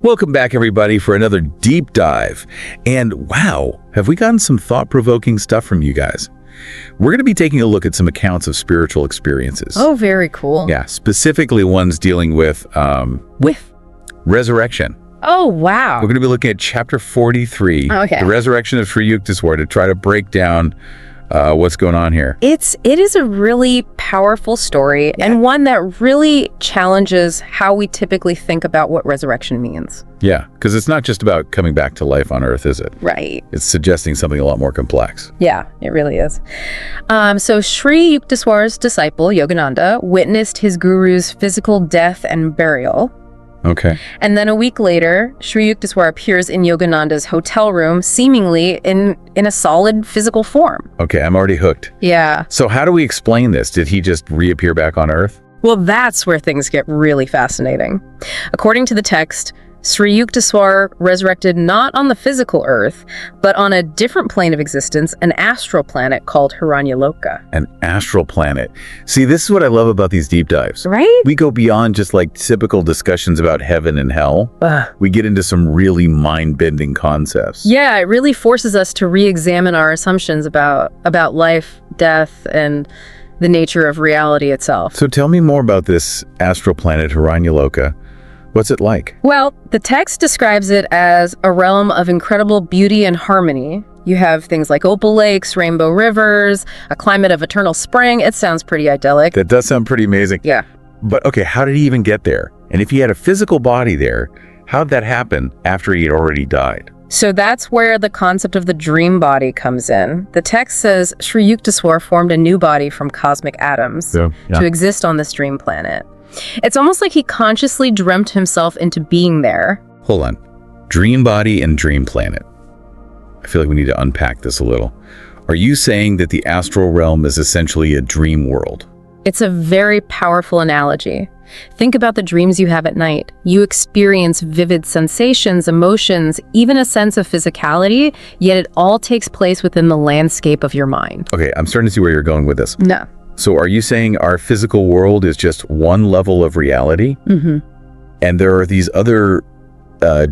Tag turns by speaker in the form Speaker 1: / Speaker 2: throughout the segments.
Speaker 1: Welcome back, everybody, for another deep dive. And wow, have we gotten some thought-provoking stuff from you guys? We're going to be taking a look at some accounts of spiritual experiences.
Speaker 2: Oh, very cool.
Speaker 1: Yeah, specifically ones dealing with resurrection.
Speaker 2: Oh, wow.
Speaker 1: We're going to be looking at chapter 43,
Speaker 2: Okay.
Speaker 1: The Resurrection of Sri Yukteswar, to try to break down what's going on here.
Speaker 2: It is a really powerful story and one that really challenges how we typically think about what resurrection means.
Speaker 1: Yeah, because it's not just about coming back to life on Earth, is it?
Speaker 2: Right.
Speaker 1: It's suggesting something a lot more complex.
Speaker 2: Yeah, it really is. So Sri Yukteswar's disciple, Yogananda, witnessed his guru's physical death and burial.
Speaker 1: Okay.
Speaker 2: And then a week later, Sri Yukteswar appears in Yogananda's hotel room, seemingly in a solid physical form.
Speaker 1: Okay, I'm already hooked.
Speaker 2: Yeah.
Speaker 1: So how do we explain this? Did he just reappear back on Earth?
Speaker 2: Well, that's where things get really fascinating. According to the text, Sri Yukteswar resurrected not on the physical Earth, but on a different plane of existence, an astral planet called Hiranyaloka.
Speaker 1: An astral planet. See, this is what I love about these deep dives.
Speaker 2: Right?
Speaker 1: We go beyond just like typical discussions about heaven and hell.
Speaker 2: Ugh.
Speaker 1: We get into some really mind-bending concepts.
Speaker 2: Yeah, it really forces us to re-examine our assumptions about life, death, and the nature of reality itself.
Speaker 1: So tell me more about this astral planet, Hiranyaloka. What's it like?
Speaker 2: Well, the text describes it as a realm of incredible beauty and harmony. You have things like opal lakes, rainbow rivers, a climate of eternal spring. It sounds pretty idyllic.
Speaker 1: That does sound pretty amazing.
Speaker 2: Yeah.
Speaker 1: But okay, how did he even get there? And if he had a physical body there, how'd that happen after he had already died?
Speaker 2: So that's where the concept of the dream body comes in. The text says Sri Yukteswar formed a new body from cosmic atoms to exist on this dream planet. It's almost like he consciously dreamt himself into being there.
Speaker 1: Hold on. Dream body and dream planet. I feel like we need to unpack this a little. Are you saying that the astral realm is essentially a dream world?
Speaker 2: It's a very powerful analogy. Think about the dreams you have at night. You experience vivid sensations, emotions, even a sense of physicality, yet it all takes place within the landscape of your mind.
Speaker 1: Okay, I'm starting to see where you're going with this.
Speaker 2: No.
Speaker 1: So are you saying our physical world is just one level of reality?
Speaker 2: Mm-hmm.
Speaker 1: And there are these other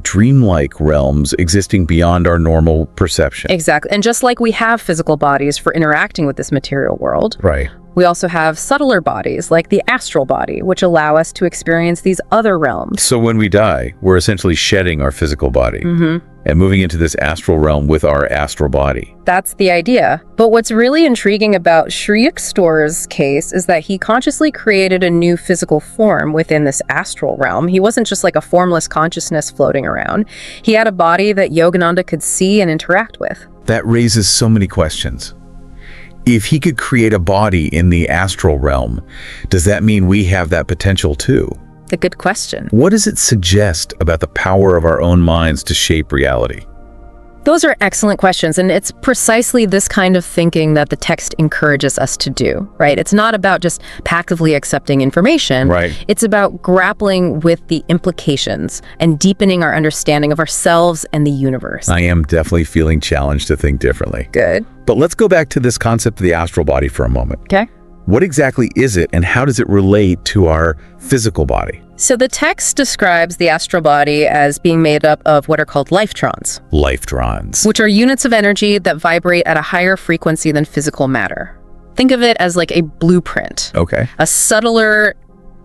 Speaker 1: dreamlike realms existing beyond our normal perception?
Speaker 2: Exactly. And just like we have physical bodies for interacting with this material world,
Speaker 1: Right.
Speaker 2: we also have subtler bodies like the astral body, which allow us to experience these other realms.
Speaker 1: So when we die, we're essentially shedding our physical body and moving into this astral realm with our astral body.
Speaker 2: That's the idea. But what's really intriguing about Sri Yukteswar's case is that he consciously created a new physical form within this astral realm. He wasn't just like a formless consciousness floating around. He had a body that Yogananda could see and interact with.
Speaker 1: That raises so many questions. If he could create a body in the astral realm, does that mean we have that potential too?
Speaker 2: A good question.
Speaker 1: What does it suggest about the power of our own minds to shape reality?
Speaker 2: Those are excellent questions, and it's precisely this kind of thinking that the text encourages us to do, right? It's not about just passively accepting information.
Speaker 1: Right.
Speaker 2: It's about grappling with the implications and deepening our understanding of ourselves and the universe.
Speaker 1: I am definitely feeling challenged to think differently.
Speaker 2: Good.
Speaker 1: But let's go back to this concept of the astral body for a moment.
Speaker 2: Okay.
Speaker 1: What exactly is it, and how does it relate to our physical body?
Speaker 2: So the text describes the astral body as being made up of what are called lifetrons,
Speaker 1: Lifetrons.
Speaker 2: which are units of energy that vibrate at a higher frequency than physical matter. Think of it as like a blueprint,
Speaker 1: Okay.
Speaker 2: a subtler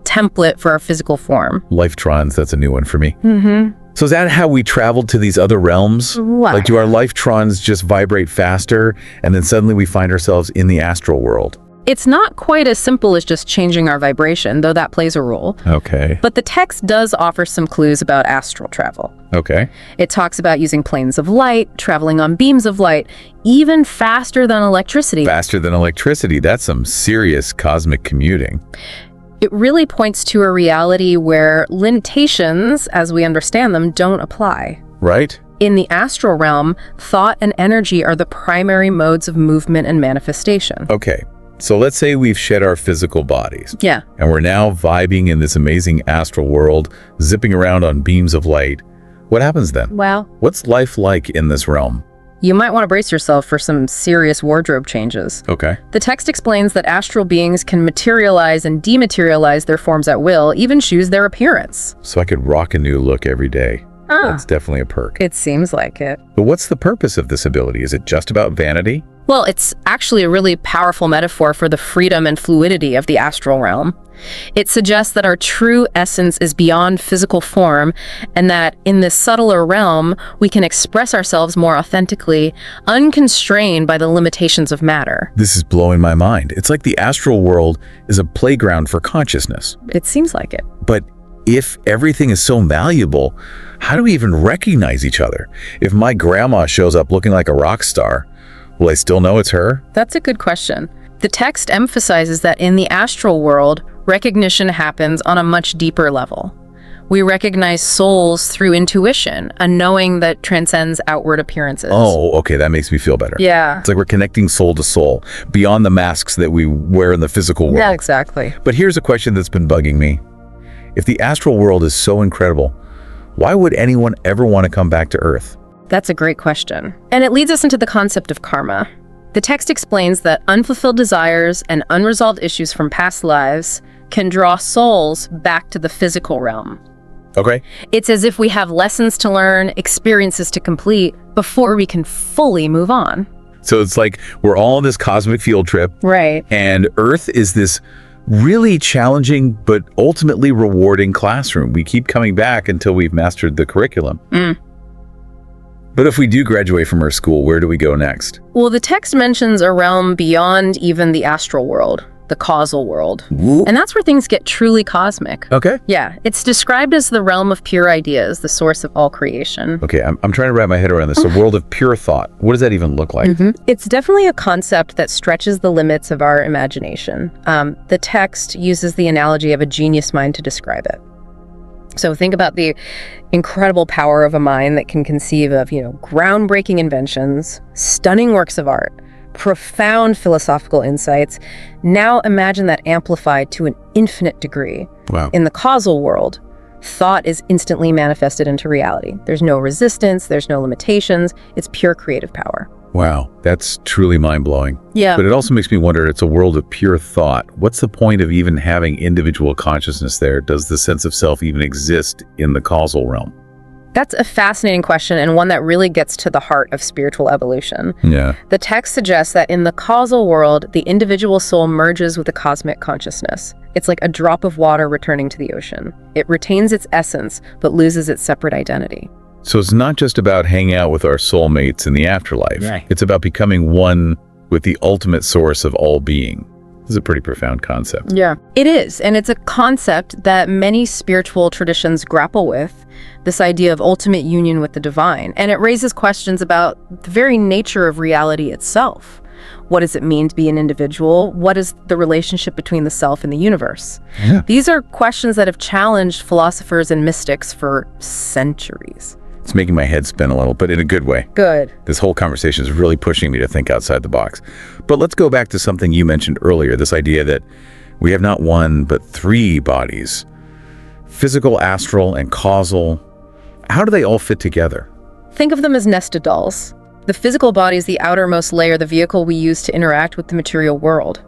Speaker 2: template for our physical form.
Speaker 1: Lifetrons, that's a new one for me.
Speaker 2: Mm-hmm.
Speaker 1: So is that how we travel to these other realms?
Speaker 2: Why?
Speaker 1: Like, do our lifetrons just vibrate faster, and then suddenly we find ourselves in the astral world?
Speaker 2: It's not quite as simple as just changing our vibration, though that plays a role.
Speaker 1: Okay.
Speaker 2: But the text does offer some clues about astral travel.
Speaker 1: Okay.
Speaker 2: It talks about using planes of light, traveling on beams of light, even faster than electricity.
Speaker 1: Faster than electricity. That's some serious cosmic commuting.
Speaker 2: It really points to a reality where limitations, as we understand them, don't apply.
Speaker 1: Right?
Speaker 2: In the astral realm, thought and energy are the primary modes of movement and manifestation.
Speaker 1: Okay. So let's say we've shed our physical bodies.
Speaker 2: Yeah.
Speaker 1: And we're now vibing in this amazing astral world, zipping around on beams of light. What happens then?
Speaker 2: Well,
Speaker 1: What's life like in this realm?
Speaker 2: you might want to brace yourself for some serious wardrobe changes.
Speaker 1: Okay.
Speaker 2: The text explains that astral beings can materialize and dematerialize their forms at will, even choose their appearance.
Speaker 1: So I could rock a new look every day. That's definitely a perk.
Speaker 2: It seems like it.
Speaker 1: But what's the purpose of this ability? Is it just about vanity?
Speaker 2: Well, it's actually a really powerful metaphor for the freedom and fluidity of the astral realm. It suggests that our true essence is beyond physical form, and that in this subtler realm, we can express ourselves more authentically, unconstrained by the limitations of matter.
Speaker 1: This is blowing my mind. It's like the astral world is a playground for consciousness.
Speaker 2: It seems like it.
Speaker 1: But if everything is so malleable, how do we even recognize each other? If my grandma shows up looking like a rock star, will I still know it's her?
Speaker 2: That's a good question. The text emphasizes that in the astral world, recognition happens on a much deeper level. We recognize souls through intuition, a knowing that transcends outward appearances.
Speaker 1: Oh, okay, that makes me feel better.
Speaker 2: Yeah.
Speaker 1: It's like we're connecting soul to soul, beyond the masks that we wear in the physical world.
Speaker 2: Yeah, exactly.
Speaker 1: But here's a question that's been bugging me. If the astral world is so incredible, why would anyone ever want to come back to Earth?
Speaker 2: That's a great question. And it leads us into the concept of karma. The text explains that unfulfilled desires and unresolved issues from past lives can draw souls back to the physical realm.
Speaker 1: Okay.
Speaker 2: It's as if we have lessons to learn, experiences to complete, before we can fully move on.
Speaker 1: So it's like we're all on this cosmic field trip.
Speaker 2: Right.
Speaker 1: And Earth is this really challenging but ultimately rewarding classroom. We keep coming back until we've mastered the curriculum. But if we do graduate from our school, where do we go next?
Speaker 2: Well, the text mentions a realm beyond even the astral world, the causal world.
Speaker 1: Ooh.
Speaker 2: And that's where things get truly cosmic.
Speaker 1: Okay.
Speaker 2: Yeah, it's described as the realm of pure ideas, the source of all creation.
Speaker 1: Okay, I'm trying to wrap my head around this. A world of pure thought. What does that even look like?
Speaker 2: It's definitely a concept that stretches the limits of our imagination. The text uses the analogy of a genius mind to describe it. So think about the incredible power of a mind that can conceive of, groundbreaking inventions, stunning works of art, profound philosophical insights. Now imagine that amplified to an infinite degree.
Speaker 1: Wow.
Speaker 2: In the causal world, thought is instantly manifested into reality. There's no resistance, there's no limitations, it's pure creative power.
Speaker 1: Wow, that's truly mind-blowing.
Speaker 2: Yeah.
Speaker 1: But it also makes me wonder, it's a world of pure thought. What's the point of even having individual consciousness there? Does the sense of self even exist in the causal realm?
Speaker 2: That's a fascinating question, and one that really gets to the heart of spiritual evolution.
Speaker 1: Yeah.
Speaker 2: The text suggests that in the causal world, the individual soul merges with the cosmic consciousness. It's like a drop of water returning to the ocean. It retains its essence, but loses its separate identity.
Speaker 1: So it's not just about hanging out with our soulmates in the afterlife.
Speaker 2: Right.
Speaker 1: It's about becoming one with the ultimate source of all being. This is a pretty profound concept.
Speaker 2: Yeah, it is. And it's a concept that many spiritual traditions grapple with, this idea of ultimate union with the divine. And it raises questions about the very nature of reality itself. What does it mean to be an individual? What is the relationship between the self and the universe?
Speaker 1: Yeah.
Speaker 2: These are questions that have challenged philosophers and mystics for centuries.
Speaker 1: It's making my head spin a little, but in a good way.
Speaker 2: Good.
Speaker 1: This whole conversation is really pushing me to think outside the box. But let's go back to something you mentioned earlier, this idea that we have not one, but three bodies. Physical, astral, and causal. How do they all fit together?
Speaker 2: Think of them as nested dolls. The physical body is the outermost layer, the vehicle we use to interact with the material world.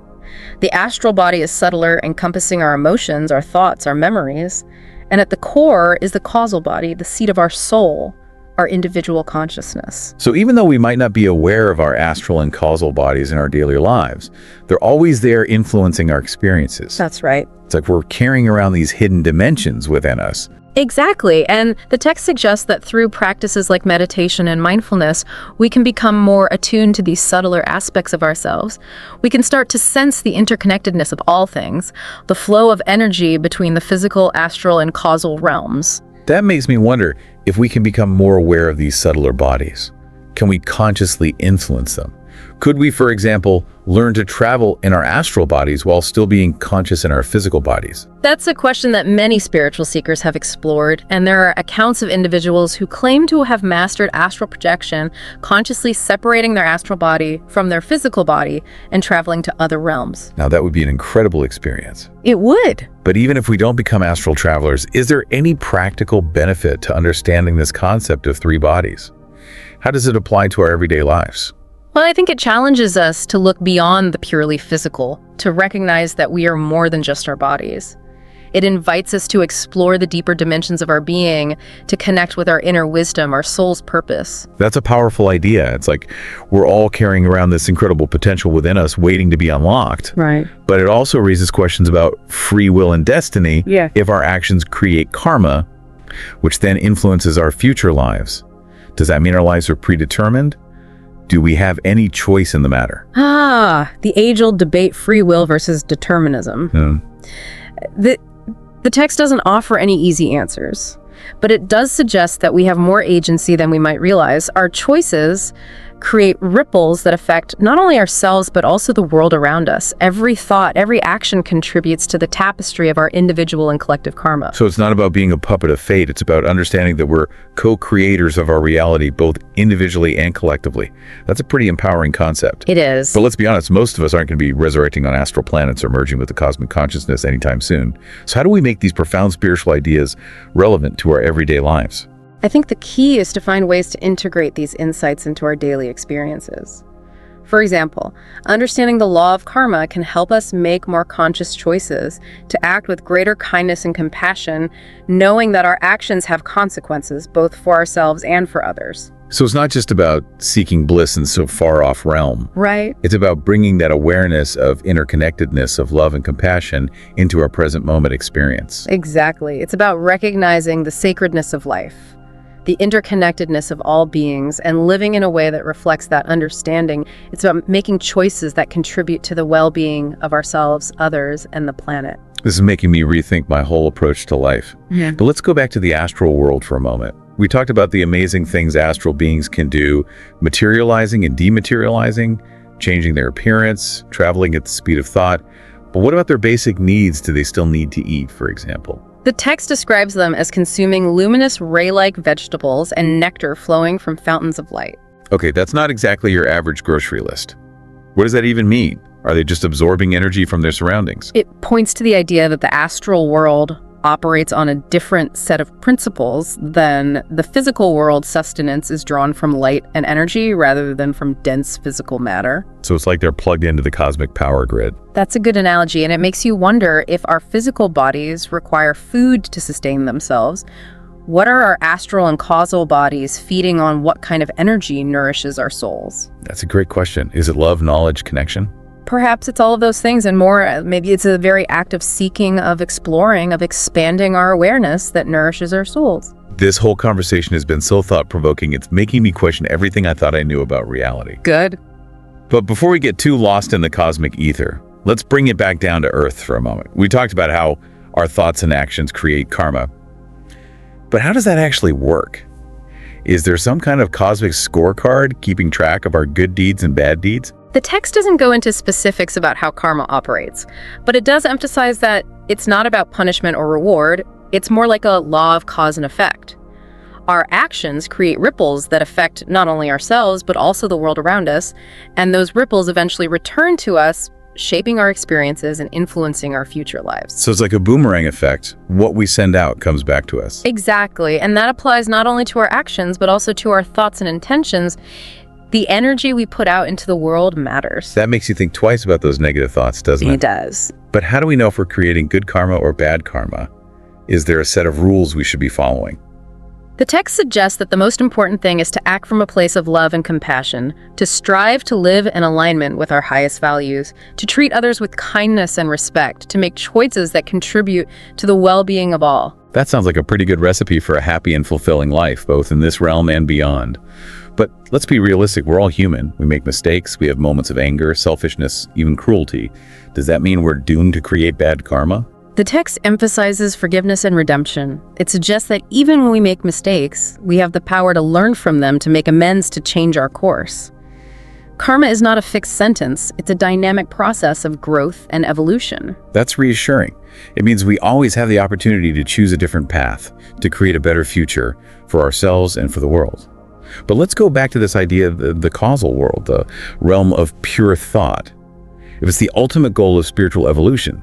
Speaker 2: The astral body is subtler, encompassing our emotions, our thoughts, our memories. And at the core is the causal body, the seat of our soul, our individual consciousness.
Speaker 1: So even though we might not be aware of our astral and causal bodies in our daily lives, they're always there influencing our experiences.
Speaker 2: That's right.
Speaker 1: It's like we're carrying around these hidden dimensions within us.
Speaker 2: Exactly. And the text suggests that through practices like meditation and mindfulness, we can become more attuned to these subtler aspects of ourselves. We can start to sense the interconnectedness of all things, the flow of energy between the physical, astral, and causal realms.
Speaker 1: That makes me wonder if we can become more aware of these subtler bodies. Can we consciously influence them? Could we, for example, learn to travel in our astral bodies while still being conscious in our physical bodies?
Speaker 2: That's a question that many spiritual seekers have explored, and there are accounts of individuals who claim to have mastered astral projection, consciously separating their astral body from their physical body and traveling to other realms.
Speaker 1: Now, that would be an incredible experience.
Speaker 2: It would.
Speaker 1: But even if we don't become astral travelers, is there any practical benefit to understanding this concept of three bodies? How does it apply to our everyday lives?
Speaker 2: Well, I think it challenges us to look beyond the purely physical, to recognize that we are more than just our bodies. It invites us to explore the deeper dimensions of our being, to connect with our inner wisdom, our soul's purpose.
Speaker 1: That's a powerful idea. It's like we're all carrying around this incredible potential within us waiting to be unlocked.
Speaker 2: Right.
Speaker 1: But it also raises questions about free will and destiny.
Speaker 2: Yeah.
Speaker 1: If our actions create karma, which then influences our future lives. Does that mean our lives are predetermined? Do we have any choice in the matter?
Speaker 2: The age-old debate, free will versus determinism. The text doesn't offer any easy answers, but it does suggest that we have more agency than we might realize. Our choices create ripples that affect not only ourselves, but also the world around us. Every thought, every action contributes to the tapestry of our individual and collective karma.
Speaker 1: So it's not about being a puppet of fate. It's about understanding that we're co-creators of our reality, both individually and collectively. That's a pretty empowering concept.
Speaker 2: It is.
Speaker 1: But let's be honest, most of us aren't going to be resurrecting on astral planets or merging with the cosmic consciousness anytime soon. So how do we make these profound spiritual ideas relevant to our everyday lives?
Speaker 2: I think the key is to find ways to integrate these insights into our daily experiences. For example, understanding the law of karma can help us make more conscious choices, to act with greater kindness and compassion, knowing that our actions have consequences, both for ourselves and for others.
Speaker 1: So it's not just about seeking bliss in so far-off realm.
Speaker 2: Right.
Speaker 1: It's about bringing that awareness of interconnectedness, of love and compassion into our present moment experience.
Speaker 2: Exactly. It's about recognizing the sacredness of life, the interconnectedness of all beings, and living in a way that reflects that understanding. It's about making choices that contribute to the well-being of ourselves, others, and the planet.
Speaker 1: This is making me rethink my whole approach to life.
Speaker 2: Yeah.
Speaker 1: But let's go back to the astral world for a moment. We talked about the amazing things astral beings can do, materializing and dematerializing, changing their appearance, traveling at the speed of thought. But what about their basic needs? Do they still need to eat, for example?
Speaker 2: The text describes them as consuming luminous ray-like vegetables and nectar flowing from fountains of light.
Speaker 1: Okay, that's not exactly your average grocery list. What does that even mean? Are they just absorbing energy from their surroundings?
Speaker 2: It points to the idea that the astral world operates on a different set of principles than the physical world. Sustenance is drawn from light and energy rather than from dense physical matter.
Speaker 1: So it's like they're plugged into the cosmic power grid.
Speaker 2: That's a good analogy, and it makes you wonder if our physical bodies require food to sustain themselves. What are our astral and causal bodies feeding on? What kind of energy nourishes our souls?
Speaker 1: That's a great question. Is it love, knowledge, connection?
Speaker 2: Perhaps it's all of those things and more. Maybe it's a very active seeking, of exploring, of expanding our awareness that nourishes our souls.
Speaker 1: This whole conversation has been so thought-provoking, it's making me question everything I thought I knew about reality.
Speaker 2: Good.
Speaker 1: But before we get too lost in the cosmic ether, let's bring it back down to Earth for a moment. We talked about how our thoughts and actions create karma. But how does that actually work? Is there some kind of cosmic scorecard keeping track of our good deeds and bad deeds?
Speaker 2: The text doesn't go into specifics about how karma operates, but it does emphasize that it's not about punishment or reward. It's more like a law of cause and effect. Our actions create ripples that affect not only ourselves, but also the world around us, and those ripples eventually return to us, shaping our experiences and influencing our future lives.
Speaker 1: So it's like a boomerang effect. What we send out comes back to us.
Speaker 2: Exactly, and that applies not only to our actions, but also to our thoughts and intentions. The energy we put out into the world matters.
Speaker 1: That makes you think twice about those negative thoughts, doesn't it?
Speaker 2: It does.
Speaker 1: But how do we know if we're creating good karma or bad karma? Is there a set of rules we should be following?
Speaker 2: The text suggests that the most important thing is to act from a place of love and compassion, to strive to live in alignment with our highest values, to treat others with kindness and respect, to make choices that contribute to the well-being of all.
Speaker 1: That sounds like a pretty good recipe for a happy and fulfilling life, both in this realm and beyond. But let's be realistic, we're all human. We make mistakes, we have moments of anger, selfishness, even cruelty. Does that mean we're doomed to create bad karma?
Speaker 2: The text emphasizes forgiveness and redemption. It suggests that even when we make mistakes, we have the power to learn from them, to make amends, to change our course. Karma is not a fixed sentence. It's a dynamic process of growth and evolution.
Speaker 1: That's reassuring. It means we always have the opportunity to choose a different path, to create a better future for ourselves and for the world. But let's go back to this idea of the causal world, the realm of pure thought. If it's the ultimate goal of spiritual evolution,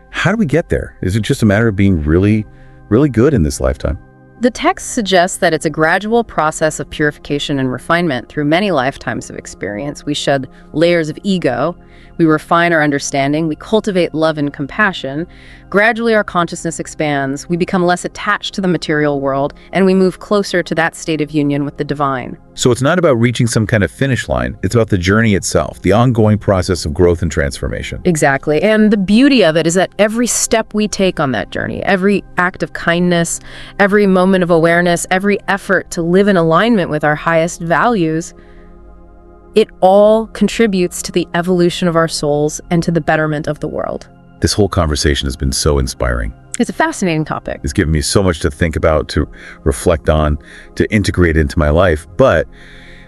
Speaker 1: how do we get there? Is it just a matter of being really, really good in this lifetime?
Speaker 2: The text suggests that it's a gradual process of purification and refinement through many lifetimes of experience. We shed layers of ego, we refine our understanding, we cultivate love and compassion. Gradually, our consciousness expands, we become less attached to the material world, and we move closer to that state of union with the divine.
Speaker 1: So it's not about reaching some kind of finish line. It's about the journey itself, the ongoing process of growth and transformation.
Speaker 2: Exactly. And the beauty of it is that every step we take on that journey, every act of kindness, every moment of awareness, every effort to live in alignment with our highest values, it all contributes to the evolution of our souls and to the betterment of the world.
Speaker 1: This whole conversation has been so inspiring.
Speaker 2: It's a fascinating topic.
Speaker 1: It's given me so much to think about, to reflect on, to integrate into my life. But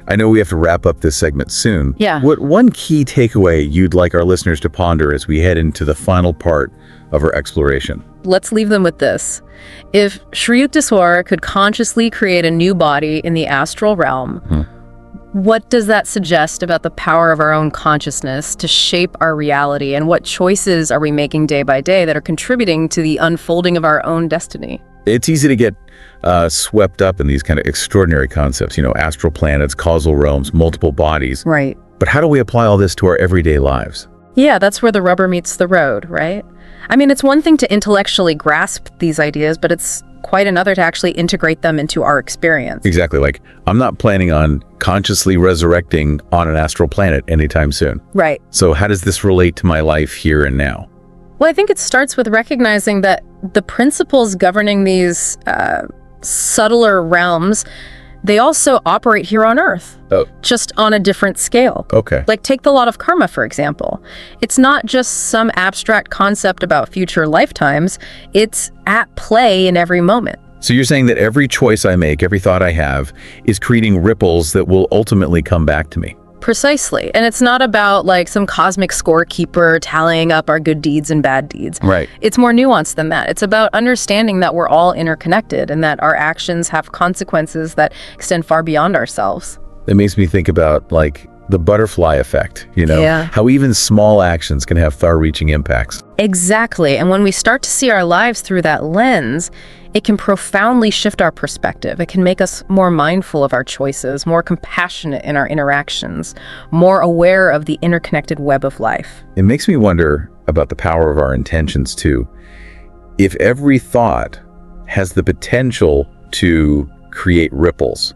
Speaker 1: I know we have to wrap up this segment soon.
Speaker 2: Yeah.
Speaker 1: What one key takeaway you'd like our listeners to ponder as we head into the final part of our exploration?
Speaker 2: Let's leave them with this. If Sri Yukteswar could consciously create a new body in the astral realm, what does that suggest about the power of our own consciousness to shape our reality, and what choices are we making day by day that are contributing to the unfolding of our own destiny?
Speaker 1: It's easy to get swept up in these kind of extraordinary concepts, astral planets, causal realms, multiple bodies.
Speaker 2: Right.
Speaker 1: But how do we apply all this to our everyday lives?
Speaker 2: Yeah, that's where the rubber meets the road, right? I mean, it's one thing to intellectually grasp these ideas, but it's quite another to actually integrate them into our experience.
Speaker 1: Exactly. Like, I'm not planning on consciously resurrecting on an astral planet anytime soon.
Speaker 2: Right.
Speaker 1: So how does this relate to my life here and now?
Speaker 2: Well, I think it starts with recognizing that the principles governing these subtler realms, they also operate here on Earth, just on a different scale.
Speaker 1: Okay.
Speaker 2: Like, take the law of karma, for example. It's not just some abstract concept about future lifetimes. It's at play in every moment.
Speaker 1: So you're saying that every choice I make, every thought I have, is creating ripples that will ultimately come back to me.
Speaker 2: Precisely. And it's not about like some cosmic scorekeeper tallying up our good deeds and bad deeds.
Speaker 1: Right.
Speaker 2: It's more nuanced than that. It's about understanding that we're all interconnected and that our actions have consequences that extend far beyond ourselves.
Speaker 1: It makes me think about like the butterfly effect,
Speaker 2: Yeah.
Speaker 1: How even small actions can have far-reaching impacts.
Speaker 2: Exactly. And when we start to see our lives through that lens, it can profoundly shift our perspective. It can make us more mindful of our choices, more compassionate in our interactions, more aware of the interconnected web of life.
Speaker 1: It makes me wonder about the power of our intentions too. If every thought has the potential to create ripples,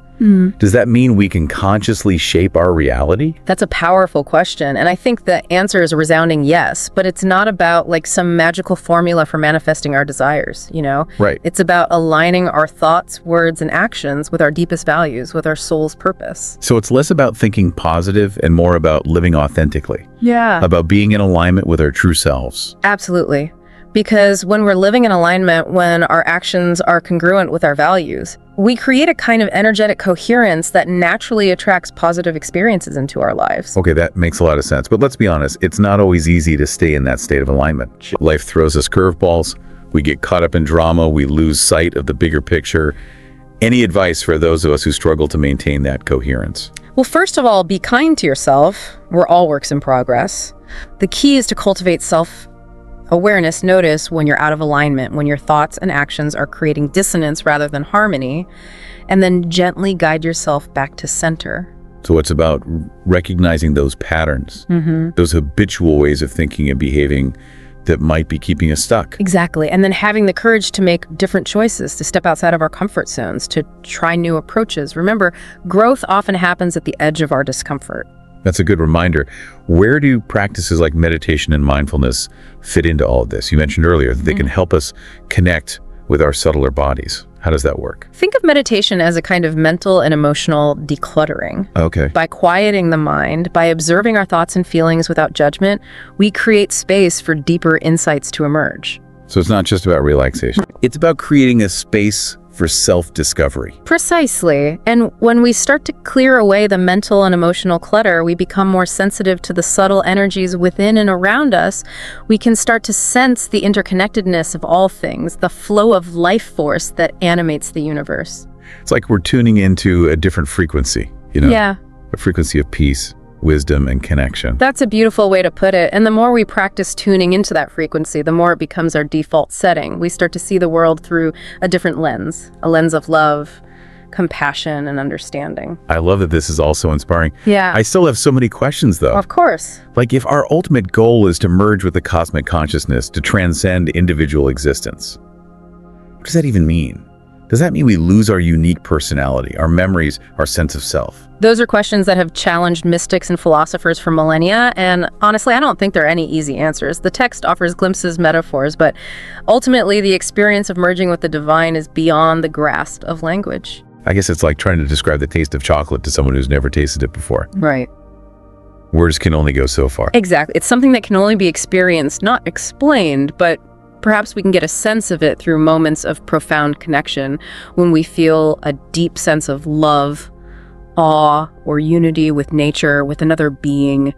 Speaker 1: does that mean we can consciously shape our reality?
Speaker 2: That's a powerful question. And I think the answer is a resounding yes, but it's not about like some magical formula for manifesting our desires,
Speaker 1: Right.
Speaker 2: It's about aligning our thoughts, words, and actions with our deepest values, with our soul's purpose.
Speaker 1: So it's less about thinking positive and more about living authentically,
Speaker 2: Yeah.
Speaker 1: about being in alignment with our true selves.
Speaker 2: Absolutely. Because when we're living in alignment, when our actions are congruent with our values, we create a kind of energetic coherence that naturally attracts positive experiences into our lives.
Speaker 1: Okay, that makes a lot of sense. But let's be honest, it's not always easy to stay in that state of alignment. Life throws us curveballs. We get caught up in drama. We lose sight of the bigger picture. Any advice for those of us who struggle to maintain that coherence?
Speaker 2: Well, first of all, be kind to yourself. We're all works in progress. The key is to cultivate self-awareness. Notice when you're out of alignment, when your thoughts and actions are creating dissonance rather than harmony, and then gently guide yourself back to center.
Speaker 1: So it's about recognizing those patterns, those habitual ways of thinking and behaving that might be keeping us stuck.
Speaker 2: Exactly. And then having the courage to make different choices, to step outside of our comfort zones, to try new approaches. Remember, growth often happens at the edge of our discomfort.
Speaker 1: That's a good reminder. Where do practices like meditation and mindfulness fit into all of this? You mentioned earlier that they can help us connect with our subtler bodies. How does that work?
Speaker 2: Think of meditation as a kind of mental and emotional decluttering.
Speaker 1: Okay.
Speaker 2: By quieting the mind, by observing our thoughts and feelings without judgment, we create space for deeper insights to emerge.
Speaker 1: So it's not just about relaxation. It's about creating a space for self-discovery.
Speaker 2: Precisely. And when we start to clear away the mental and emotional clutter, we become more sensitive to the subtle energies within and around us. We can start to sense the interconnectedness of all things, the flow of life force that animates the universe.
Speaker 1: It's like we're tuning into a different frequency,
Speaker 2: Yeah.
Speaker 1: a frequency of peace, wisdom, and connection.
Speaker 2: That's a beautiful way to put it. And the more we practice tuning into that frequency, the more it becomes our default setting. We start to see the world through a different lens, a lens of love, compassion, and understanding.
Speaker 1: I love that this is also inspiring.
Speaker 2: Yeah.
Speaker 1: I still have so many questions, though.
Speaker 2: Of course.
Speaker 1: Like, if our ultimate goal is to merge with the cosmic consciousness, to transcend individual existence, what does that even mean? Does that mean we lose our unique personality, our memories, our sense of self?
Speaker 2: Those are questions that have challenged mystics and philosophers for millennia, and honestly, I don't think there are any easy answers. The text offers glimpses, metaphors, but ultimately the experience of merging with the divine is beyond the grasp of language.
Speaker 1: I guess it's like trying to describe the taste of chocolate to someone who's never tasted it before.
Speaker 2: Right.
Speaker 1: Words can only go so far.
Speaker 2: Exactly. It's something that can only be experienced, not explained, but perhaps we can get a sense of it through moments of profound connection when we feel a deep sense of love, awe, or unity with nature, with another being,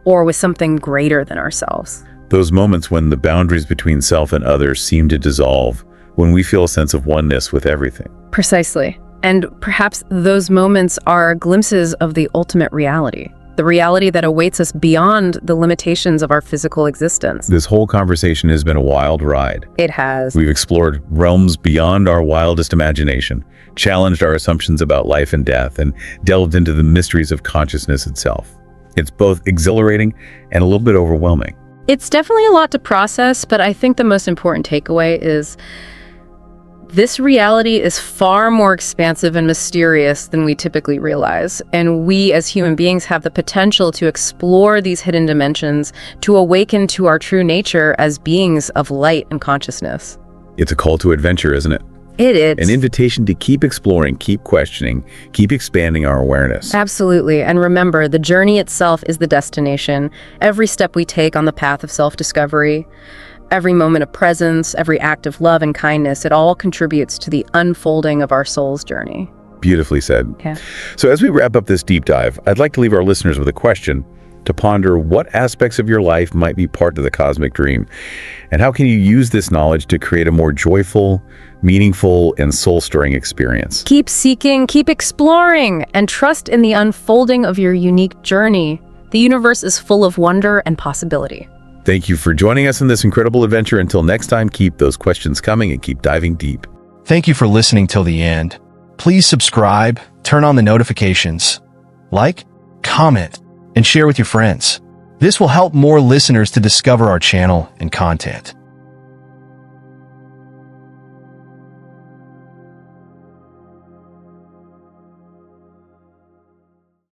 Speaker 2: or with something greater than ourselves.
Speaker 1: Those moments when the boundaries between self and others seem to dissolve, when we feel a sense of oneness with everything.
Speaker 2: Precisely. And perhaps those moments are glimpses of the ultimate reality, the reality that awaits us beyond the limitations of our physical existence.
Speaker 1: This whole conversation has been a wild ride.
Speaker 2: It has.
Speaker 1: We've explored realms beyond our wildest imagination, challenged our assumptions about life and death, and delved into the mysteries of consciousness itself. It's both exhilarating and a little bit overwhelming.
Speaker 2: It's definitely a lot to process, but I think the most important takeaway is this reality is far more expansive and mysterious than we typically realize, and we as human beings have the potential to explore these hidden dimensions, to awaken to our true nature as beings of light and consciousness.
Speaker 1: It's a call to adventure, isn't it?
Speaker 2: It is.
Speaker 1: An invitation to keep exploring, keep questioning, keep expanding our awareness.
Speaker 2: Absolutely. And remember, the journey itself is the destination. Every step we take on the path of self-discovery, every moment of presence, every act of love and kindness, it all contributes to the unfolding of our soul's journey.
Speaker 1: Beautifully said.
Speaker 2: Okay.
Speaker 1: So as we wrap up this deep dive, I'd like to leave our listeners with a question to ponder: what aspects of your life might be part of the cosmic dream? And how can you use this knowledge to create a more joyful, meaningful, and soul-stirring experience?
Speaker 2: Keep seeking, keep exploring, and trust in the unfolding of your unique journey. The universe is full of wonder and possibility.
Speaker 1: Thank you for joining us in this incredible adventure. Until next time, keep those questions coming and keep diving deep.
Speaker 3: Thank you for listening till the end. Please subscribe, turn on the notifications, like, comment, and share with your friends. This will help more listeners to discover our channel and content.